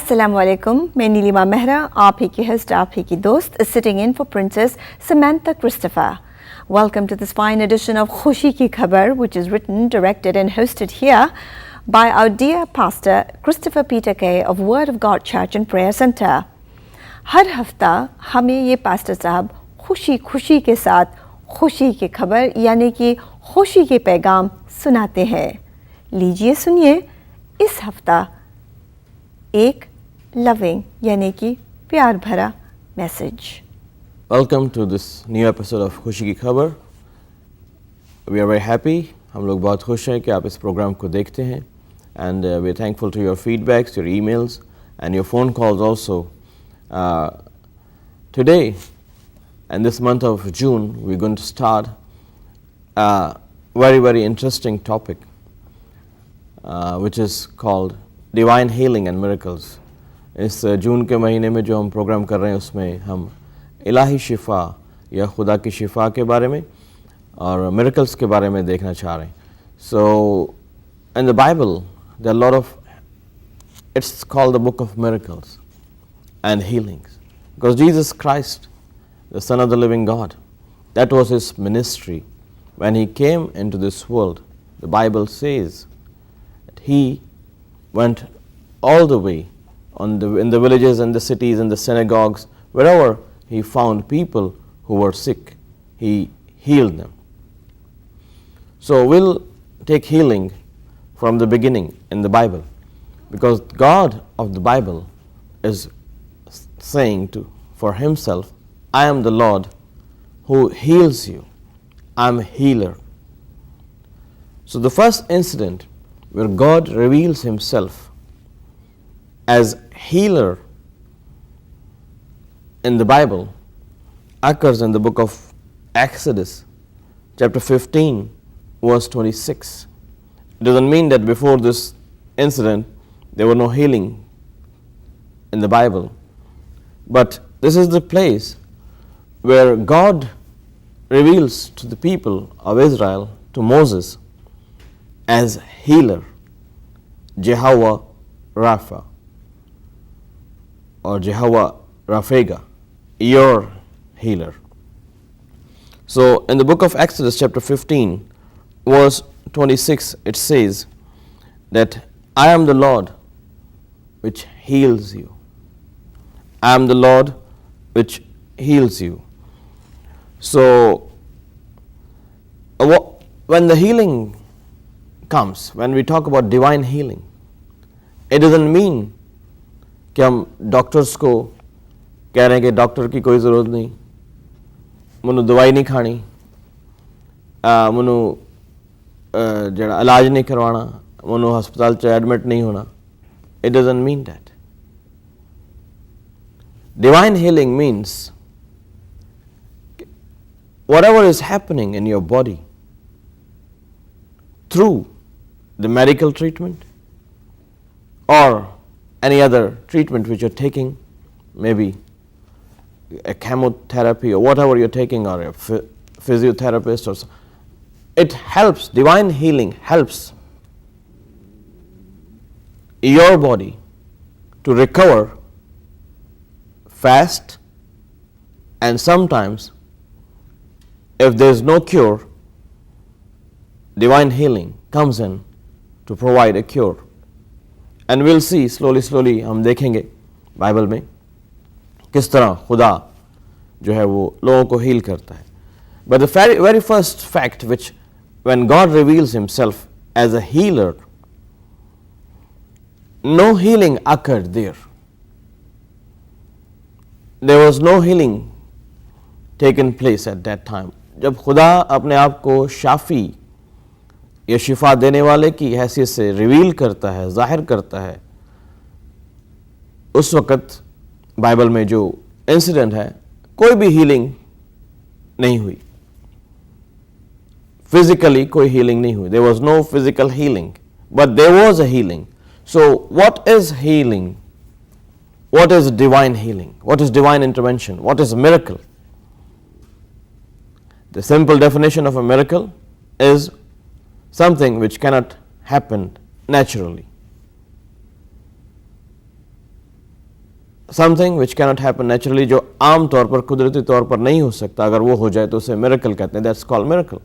Assalamualaikum, मैं नीलिमा मेहरा, आप ही की host, आप ही की दोस्त, is sitting in for Princess Samantha Christopher. Welcome to this fine edition of Khushi Ki Khabar, which is written, directed and hosted here by our dear Pastor Christopher Peter Kay of Word of God Church and Prayer Center. हर हफ्ता हमें ये pastor साहब खुशी खुशी के साथ खुशी की खबर यानी कि खुशी के पैगाम सुनाते हैं. लीजिए सुनिए इस हफ्ता एक लविंग यानी कि प्यार भरा message. Welcome to this new episode of खुशी की खबर. We are very happy. हम लोग बहुत खुश हैं कि आप इस प्रोग्राम को देखते हैं. And we are thankful to your feedbacks, your emails and your phone calls also. Today and this month of June we are going to start a very interesting topic which is called Divine Healing and Miracles. इस जून के महीने में जो हम programme कर रहे हैं उसमें हम इलाही शिफा या खुदा की शिफा के बारे में और मिरेकल्स के बारे में देखना चाह रहे हैं. So in the Bible there are a lot of, it's called the book of miracles and healings because Jesus Christ, the Son of the living God, that was his ministry. When he came into this world, the Bible says that he went all the way in the villages and the cities and the synagogues, wherever he found people who were sick, he healed them. So we'll take healing from the beginning in the Bible, because God of the Bible is saying for himself, I am the Lord who heals you. I am a healer. So the first incident where God reveals himself as healer in the Bible occurs in the book of Exodus chapter 15 verse 26. It doesn't mean that before this incident there were no healing in the Bible, but this is the place where God reveals to the people of Israel, to Moses, as healer, Jehovah Rapha or Jehovah Raphega, your healer. So in the book of Exodus chapter 15 verse 26 it says that I am the Lord which heals you. I am the Lord which heals you. So when the healing comes, when we talk about divine healing, it doesn't mean कि हम doctors को कह रहे हैं कि doctor की कोई ज़रूरत नहीं, मनु दवाई नहीं खानी, मनु जड़ा इलाज नहीं करवाना, मनु हस्पताल च एडमिट नहीं होना. It doesn't mean that. Divine healing means whatever is happening in your body through the medical treatment or any other treatment which you're taking, maybe a chemotherapy or whatever you're taking, or a physiotherapist, or so, it helps. Divine healing helps your body to recover fast, and sometimes if there is no cure, divine healing comes in to provide a cure. And we'll see slowly हम देखेंगे Bible में किस तरह खुदा जो है वो लोगों को हील करता है. But the very first fact which when God reveals himself as a healer, no healing occurred there. There was no healing taken place at that time. जब खुदा अपने आप को शाफी या शिफा देने वाले की हैसियत से रिवील करता है, जाहिर करता है, उस वक़्त बाइबल में जो इंसिडेंट है कोई भी हीलिंग नहीं हुई. फिजिकली कोई हीलिंग नहीं हुई. There was no physical healing, but there was a healing. So what is healing? What is divine healing? What is divine intervention? What is a miracle? The simple definition of a miracle is something which cannot happen naturally. Something which cannot happen naturally, जो आम तौर पर कुदरती तौर पर नहीं हो सकता, अगर वो हो जाए तो उसे मिरेकल कहते हैं. That's called miracle.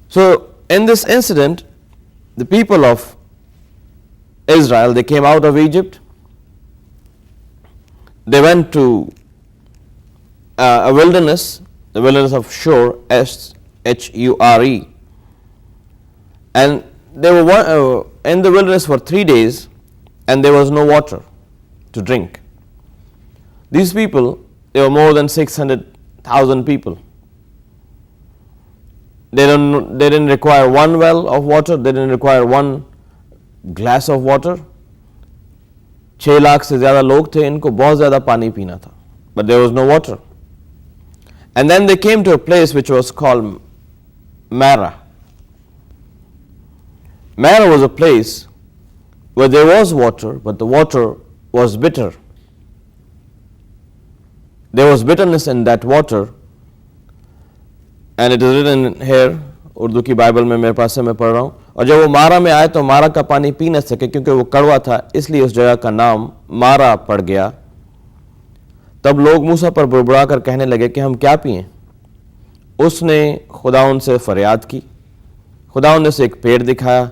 So in this incident, the people of Israel, they came out of Egypt. They went to a wilderness, the wilderness of Shur, Shure, and they were in the wilderness for 3 days, and there was no water to drink. These people, there were more than 600,000 people. They didn't require one well of water, they didn't require one glass of water. 6 lakh से ज़्यादा लोग थे, इनको बहुत ज़्यादा पानी पीना था, but there was no water. And then they came to a place which was called Marah. Marah was a place where there was water, but the water was bitter. There was bitterness in that water, and it is written here, Urdu की Bible में मेरे पास से मैं पढ़ रहा हूँ. और जब वो मारा में आए तो मारा का पानी पी न सके क्योंकि वो कड़वा था, इसलिए उस जगह का नाम मारा पड़ गया. तब लोग मूसा पर बुड़बुड़ा कर कहने लगे कि हम क्या पिएं. उसने खुदाउन से फरियाद की. खुदाउन ने उसे एक पेड़ दिखाया.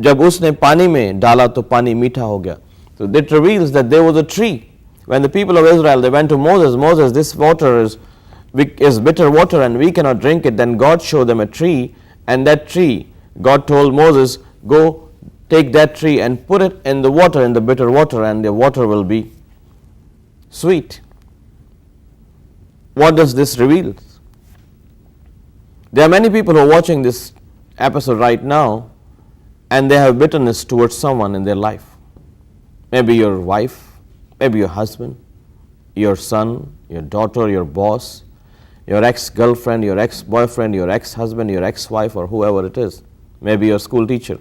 जब उसने पानी में डाला तो पानी मीठा हो गया. So it reveals that there was a tree. When the people of Israel, they went to Moses, this water is bitter water and we cannot drink it. Then God showed them a tree, and that tree, God told Moses, go take that tree and put it in the water, in the bitter water, and the water will be sweet. What does this reveal? There are many people who are watching this episode right now, and they have bitterness towards someone in their life. Maybe your wife, maybe your husband, your son, your daughter, your boss, your ex-girlfriend, your ex-boyfriend, your ex-husband, your ex-wife, or whoever it is. Maybe your school teacher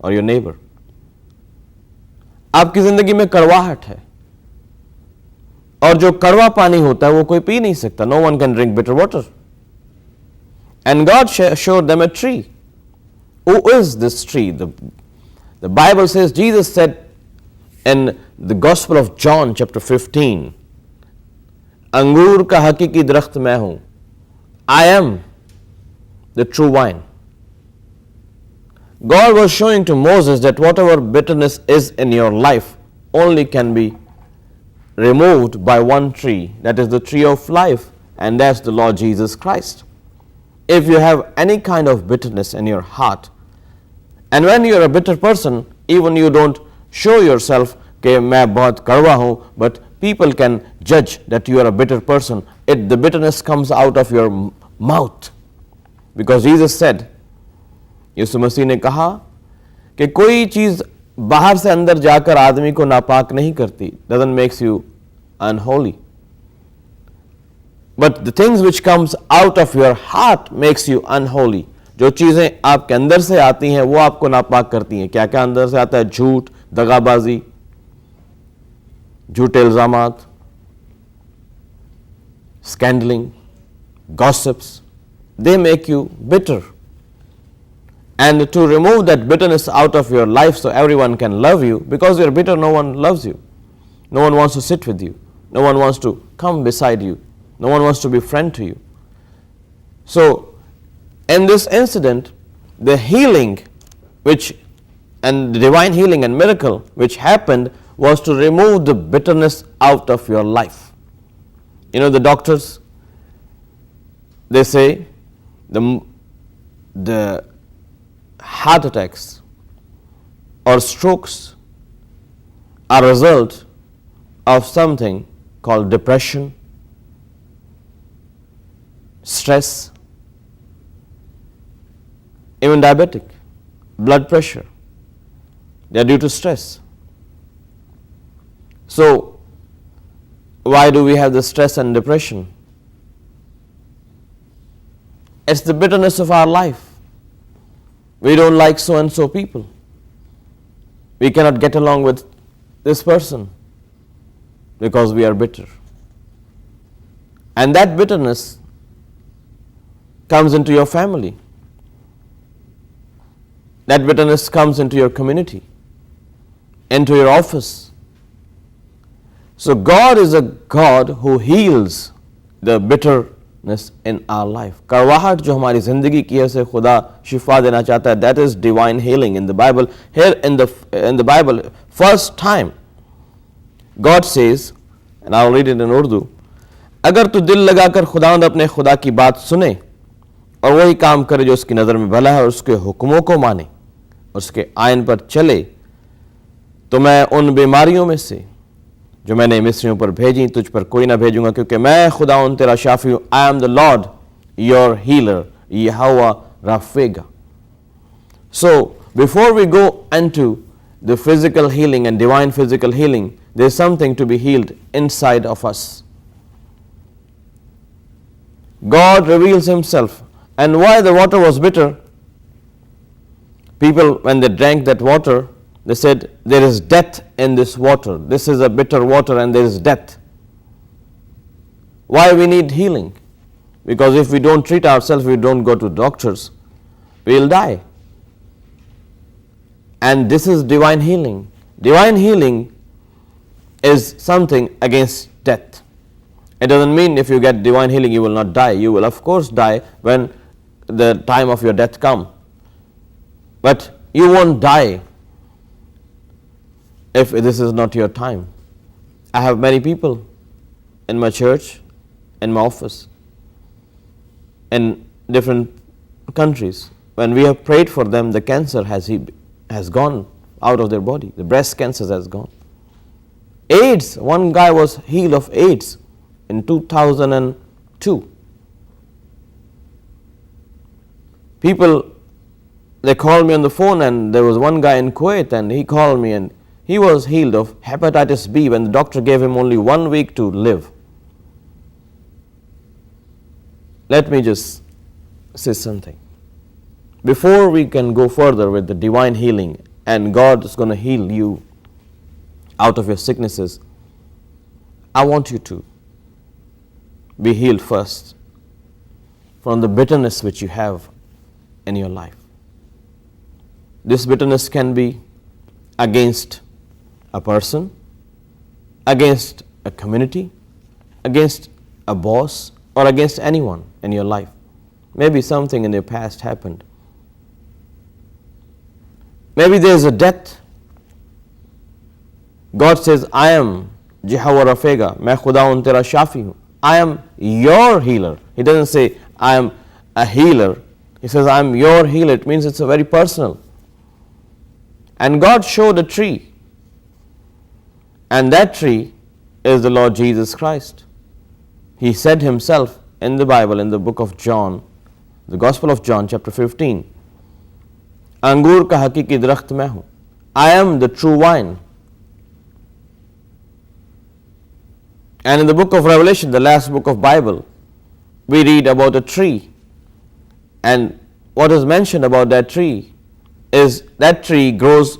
or your neighbor. आपकी जिंदगी में कड़वाहट है, और जो कड़वा पानी होता है वो कोई पी नहीं सकता. No one can drink bitter water. And God showed them a tree. Who is this tree? The Bible says, Jesus said in the Gospel of John chapter 15, अंगूर का हकीकी दरख्त मैं हूं. I am the true vine. God was showing to Moses that whatever bitterness is in your life only can be removed by one tree, that is the tree of life, and that's the Lord Jesus Christ. If you have any kind of bitterness in your heart, and when you are a bitter person, even you don't show yourself कि मैं बहुत कड़वा हूं, but people can judge that you are a bitter person. The bitterness comes out of your mouth, because Jesus said, यीशु मसीह ने कहा कि कोई चीज बाहर से अंदर जाकर आदमी को नापाक नहीं करती, doesn't makes you unholy, but the things which comes out of your heart makes you unholy. जो चीजें आपके अंदर से आती हैं वो आपको नापाक करती हैं. क्या क्या अंदर से आता है? झूठ, दगाबाजी, झूठे इल्जामात, scandling, gossips, they make you bitter. And to remove that bitterness out of your life so everyone can love you, because you're bitter, no one loves you. No one wants to sit with you. No one wants to come beside you. No one wants to be friend to you. So, in this incident, the healing and the divine healing and miracle which happened was to remove the bitterness out of your life. You know, the doctors, they say the heart attacks or strokes are a result of something called depression, stress, even diabetic, blood pressure. They are due to stress. So, why do we have the stress and depression? It's the bitterness of our life. We don't like so and so people. We cannot get along with this person because we are bitter. And that bitterness comes into your family. that bitterness comes into your community, into your office. So God is a God who heals the bitterness in our life. कड़वाहट जो हमारी जिंदगी की है उसे खुदा शिफा देना चाहता है. That is divine healing in the Bible. Here in the Bible, first time God says, and I'll read it in Urdu, अगर तू दिल लगाकर खुदावंद अपने खुदा की बात सुने और वही काम करे जो उसकी नज़र में भला है और उसके हुक्मों को माने और उसके आयन पर चले, तो मैं उन बीमारियों में से जो मैंने मिस्रियों पर भेजी तुझ पर कोई ना भेजूंगा, क्योंकि मैं खुदावंद तेरा शाफी हूँ. I am the lord your healer, Jehovah राफेगा. So before we go into the physical healing and divine physical healing, there is something to be healed inside of us. God reveals himself. And why the water was bitter? People, when they drank that water, they said, there is death in this water. This is a bitter water and there is death. Why we need healing? Because if we don't treat ourselves, we don't go to doctors, we will die. And this is divine healing. Divine healing is something against death. It doesn't mean if you get divine healing you will not die. You will of course die when the time of your death comes. But you won't die if this is not your time. I have many people in my church, in my office, in different countries. When we have prayed for them, the cancer has gone out of their body. The breast cancer has gone. AIDS, one guy was healed of AIDS in 2002. People, they called me on the phone, and there was one guy in Kuwait and he called me and he was healed of hepatitis B when the doctor gave him only 1 week to live. Let me just say something. Before we can go further with the divine healing and God is going to heal you out of your sicknesses, I want you to be healed first from the bitterness which you have in your life. This bitterness can be against a person, against a community, against a boss, or against anyone in your life. Maybe something in your past happened. Maybe there is a death. God says, I am Jehovah Rafega, मैं खुदावंद तेरा शाफी हूँ. I am your healer. He doesn't say I am a healer. He says I am your healer. It means it's a very personal. And God showed a tree. And that tree is the Lord Jesus Christ. He said himself in the Bible, in the book of John, the Gospel of John, chapter 15, अंगूर का हकीकी दरख्त मैं हूँ. I am the true vine. And in the book of Revelation, the last book of Bible, we read about a tree. And what is mentioned about that tree is that tree grows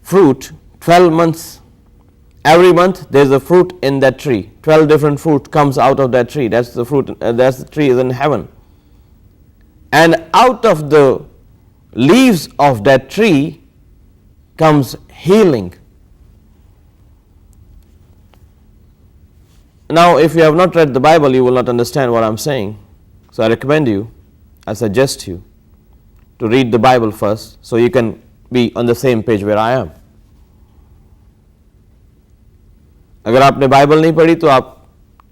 fruit 12 months. Every month there is a fruit in that tree. 12 different fruit comes out of that tree. That's the fruit, that's the tree is in heaven. And out of the leaves of that tree comes healing. Now, if you have not read the Bible, you will not understand what I am saying. So I recommend you, I suggest you to read the Bible first so you can be on the same page where I am. अगर आपने Bible नहीं पढ़ी तो आप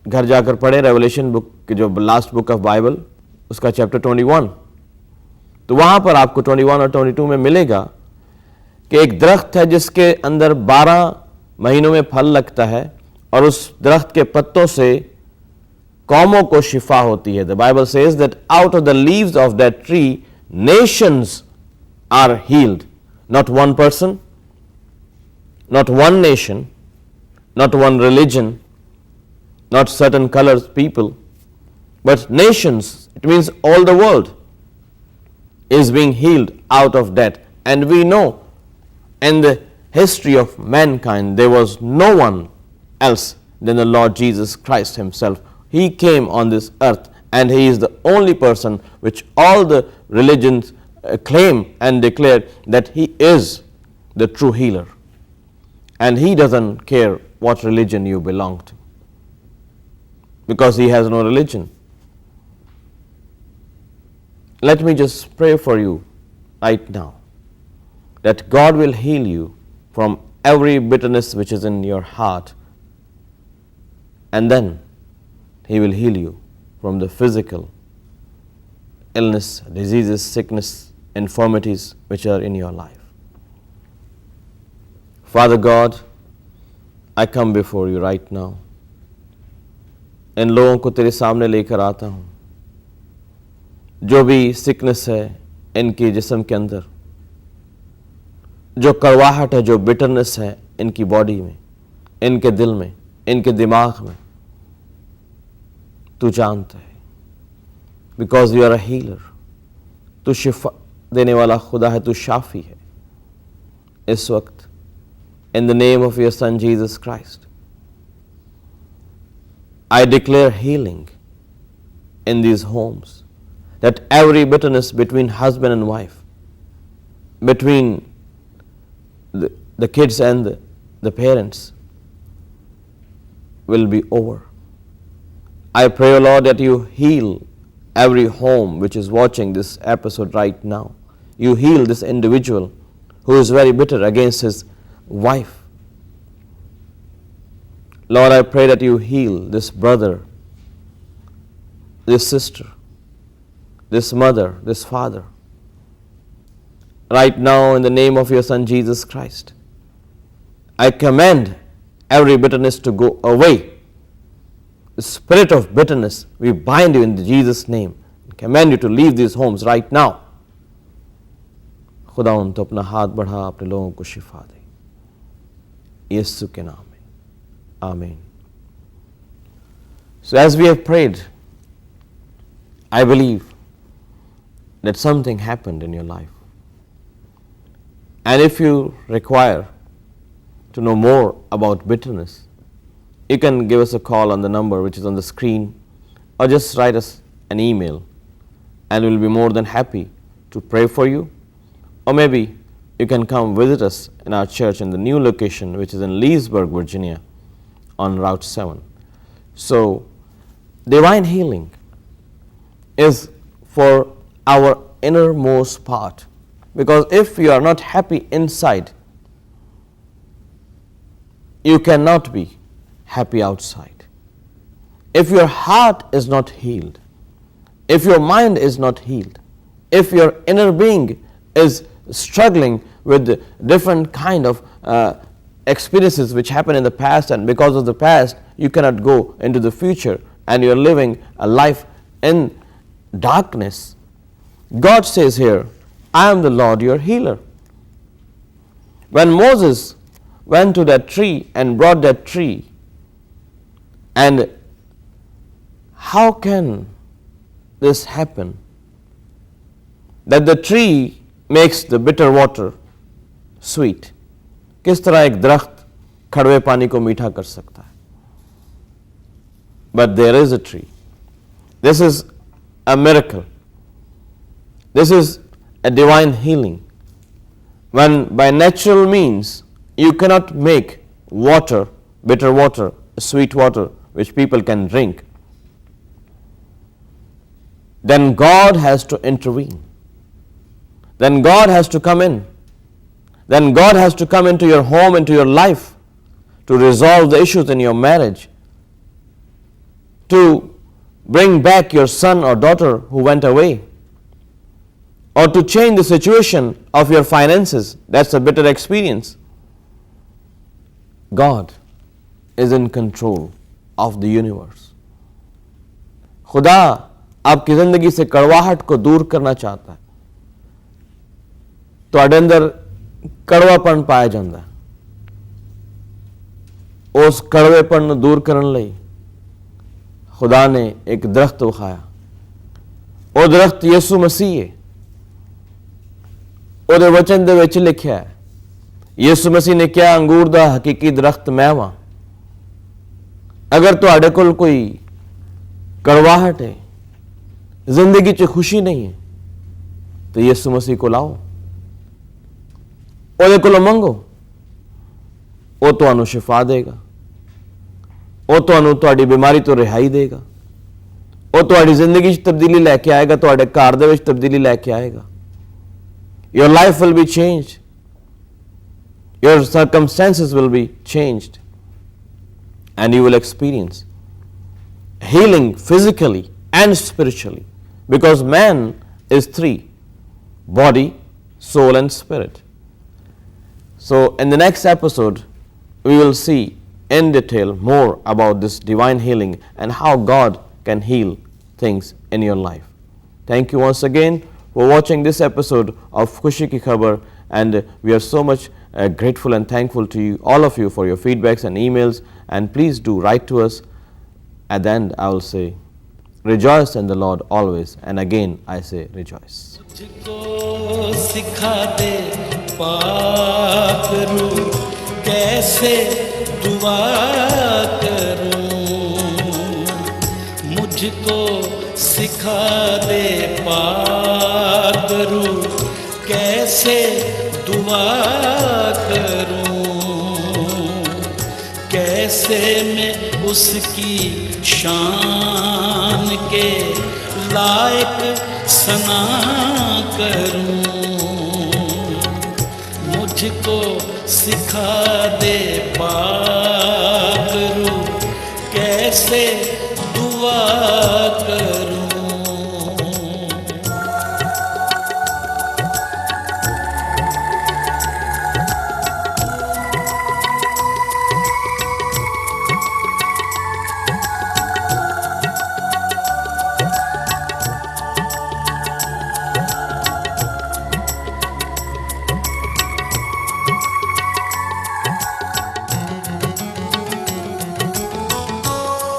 घर जाकर पढ़ें revelation book की जो लास्ट बुक ऑफ बाइबल उसका चैप्टर 21. तो वहाँ पर आपको 21 और 22 में मिलेगा कि एक दरख्त है जिसके अंदर 12 महीनों में फल लगता है और उस दरख्त के पत्तों से कौमों को शिफा होती है. The Bible says that out of the leaves of that tree nations are healed. Not one person, not one nation, not one religion, not certain colors people, but nations. It means all the world is being healed out of that. And we know in the history of mankind there was no one else than the Lord Jesus Christ himself. He came on this earth and he is the only person which all the religions claim and declare that He is the true healer. And He doesn't care what religion you belong to, because He has no religion. Let me just pray for you right now, that God will heal you from every bitterness which is in your heart, and then He will heal you from the physical illness, diseases, sickness, infirmities which are in your life. Father God, I come before you right now. इन लोगों को तेरे सामने लेकर आता हूँ, जो भी sickness है इनके जिस्म के अंदर, जो कड़वाहट है, जो बिटरनेस है इनकी बॉडी में, इनके दिल में, इनके दिमाग में, तू जानता है, because you are a healer. तू शिफा देने वाला खुदा है, तू शाफी है. इस वक्त in the name of your Son Jesus Christ, I declare healing in these homes, that every bitterness between husband and wife, between the kids and the parents, will be over. I pray, O Lord, that you heal every home which is watching this episode right now. You heal this individual who is very bitter against his wife. Lord, I pray that you heal this brother, this sister, this mother, this father. Right now, in the name of your Son Jesus Christ, I command every bitterness to go away. The spirit of bitterness, we bind you in Jesus' name. Command you to leave these homes right now. खुदावंद तो अपना हाथ बढ़ा, अपने लोगों को शिफा दे, यीशु के नाम में, आमीन. So as we have prayed, I believe that something happened in your life. And if you require to know more about bitterness, you can give us a call on the number which is on the screen, or just write us an email, and we'll be more than happy to pray for you. Or maybe you can come visit us in our church in the new location, which is in Leesburg, Virginia, on Route 7. So, divine healing is for our innermost part, because if you are not happy inside, you cannot be happy outside. If your heart is not healed, if your mind is not healed, if your inner being is struggling with different kind of experiences which happened in the past, and because of the past you cannot go into the future, and you are living a life in darkness, God says here, I am the Lord your healer. When Moses went to that tree and brought that tree, and how can this happen, that the tree makes the bitter water sweet? किस तरह एक दरख्त कड़वे पानी को मीठा कर सकता है? But there is a tree. This is a miracle. This is a divine healing. When by natural means you cannot make water, bitter water, sweet water, which people can drink, then God has to intervene. Then God has to come in. Then God has to come into your home, into your life, to resolve the issues in your marriage, to bring back your son or daughter who went away, or to change the situation of your finances. That's a bitter experience. God is in control of the universe. खुदा आपकी जिंदगी से कड़वाहट को दूर करना चाहता है. ਤੁਹਾਡੇ ਅੰਦਰ ਕੜਵਾਪਣ ਪਾਇਆ ਜਾਂਦਾ, ਉਸ ਕੜਵੇਪਣ ਨੂੰ ਦੂਰ ਕਰਨ ਲਈ ਖੁਦਾ ਨੇ ਇੱਕ ਦਰਖਤ ਵਿਖਾਇਆ. ਉਹ ਦਰਖਤ ਯਿਸੂ ਮਸੀਹ ਹੈ. ਉਹਦੇ ਵਚਨ ਦੇ ਵਿੱਚ ਲਿਖਿਆ ਹੈ, ਯਿਸੂ ਮਸੀਹ ਨੇ ਕਿਹਾ, ਅੰਗੂਰ ਦਾ ਹਕੀਕੀ ਦਰਖਤ ਮੈਂ ਵਾਂ. ਅਗਰ ਤੁਹਾਡੇ ਕੋਲ ਕੋਈ ਕੜਵਾਹਟ ਹੈ, ਜ਼ਿੰਦਗੀ 'ਚ ਖੁਸ਼ੀ ਨਹੀਂ ਹੈ, तो यीशु मसीह को लाओ, ਉਹਦੇ ਕੋਲੋਂ ਮੰਗੋ, ਉਹ ਤੁਹਾਨੂੰ ਸ਼ਿਫਾ ਦੇਗਾ, ਉਹ ਤੁਹਾਨੂੰ ਤੁਹਾਡੀ ਬਿਮਾਰੀ ਤੋਂ ਰਿਹਾਈ ਦੇਗਾ, ਉਹ ਤੁਹਾਡੀ ਜ਼ਿੰਦਗੀ 'ਚ ਤਬਦੀਲੀ ਲੈ ਕੇ ਆਏਗਾ, ਤੁਹਾਡੇ ਘਰ ਦੇ ਵਿੱਚ ਤਬਦੀਲੀ ਲੈ ਕੇ ਆਏਗਾ। Your life will be changed. Your circumstances will be changed. And you will experience healing physically and spiritually. Because man is three: body, soul and spirit. So in the next episode, we will see in detail more about this divine healing and how God can heal things in your life. Thank you once again for watching this episode of Khushi Ki Khabar, and we are so much grateful and thankful to you, all of you, for your feedbacks and emails, and please do write to us. At the end, I will say, rejoice in the Lord always, and again I say rejoice. मुझको सिखा दे पाक रूह, कैसे दुआ करूं। मुझको सिखा दे पाक रूह, कैसे दुआ करूं। कैसे मैं उसकी शान के लायक सना करूं। मुझको सिखा दे पाक रूह, कैसे दुआ करूं।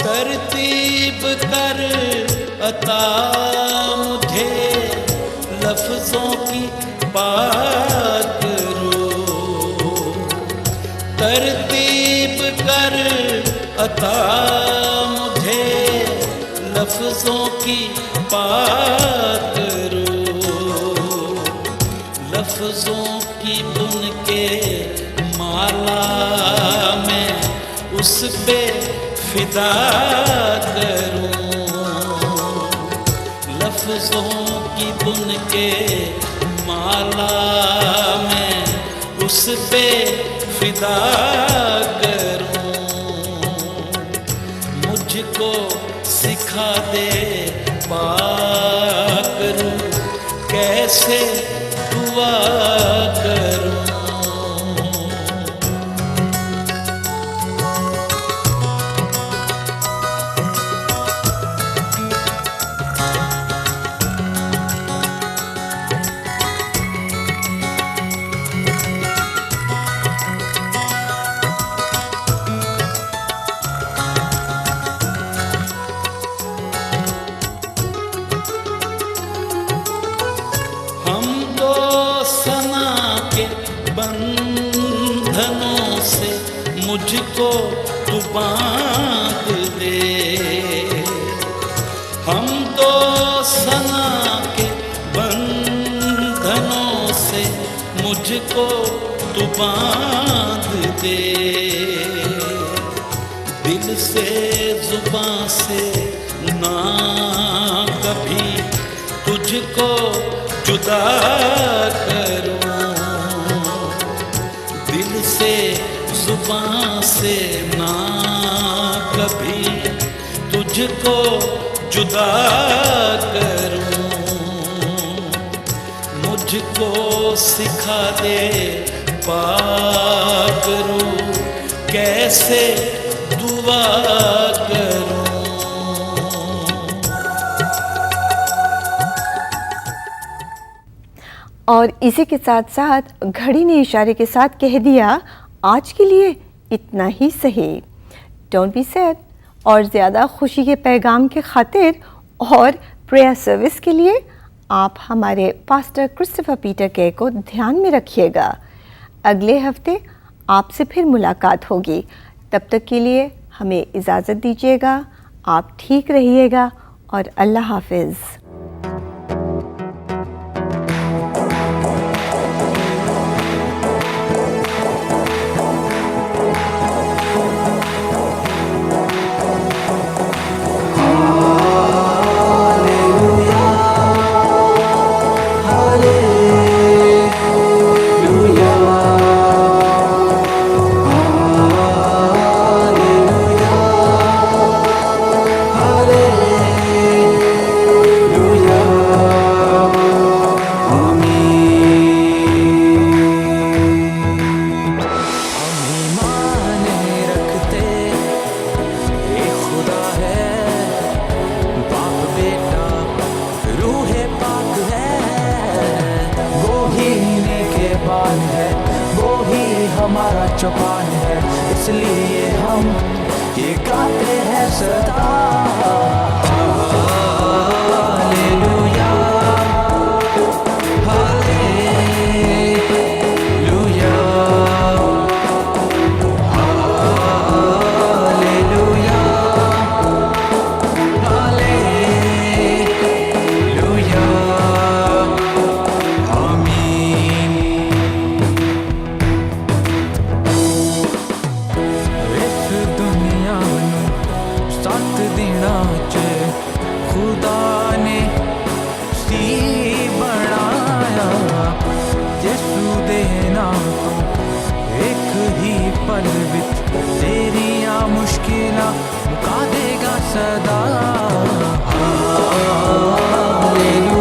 तरतीब कर अता मुझे लफ्ज़ों की बात रूह। तरतीब कर अता मुझे लफ्ज़ों की बात रूह। लफ्ज़ों की बुन के माला में उस पे फिदा करूं। लफ्ज़ों की बुन के माला में उस पे फिदा करूं। मुझको सिखा दे पाक रूह, कैसे दुआ करूं। बंधनों से मुझको तू बांध दे। हम दो सना के बंधनों से मुझको तू बांध दे। दिल से जुबां से ना कभी तुझको जुदा करूं। दिल से जुबां से ना कभी तुझको जुदा करूं। मुझको सिखा दे पाक रूह, कैसे दुआ करूं। और इसी के साथ साथ घड़ी ने इशारे के साथ कह दिया, आज के लिए इतना ही सही। Don't be sad. और ज़्यादा खुशी के पैगाम के खातिर और प्रेयर सर्विस के लिए आप हमारे पास्टर क्रिस्टोफर पीटर के को ध्यान में रखिएगा। अगले हफ्ते आपसे फिर मुलाकात होगी। तब तक के लिए हमें इजाज़त दीजिएगा। आप ठीक रहिएगा और अल्लाह हाफिज़। हमारा चौपान है, इसलिए हम ये गाते हैं सदा। हालेलुया, हालेलुया, हालेलुया, हालेलुया, आमीन। इस दुनिया नूं साथ देना च खुदा ने सी बनाया, यीशु दे नाम तो एक ही पल विच तेरियां मुश्किलां मुका देगा सदा। हालेलुया।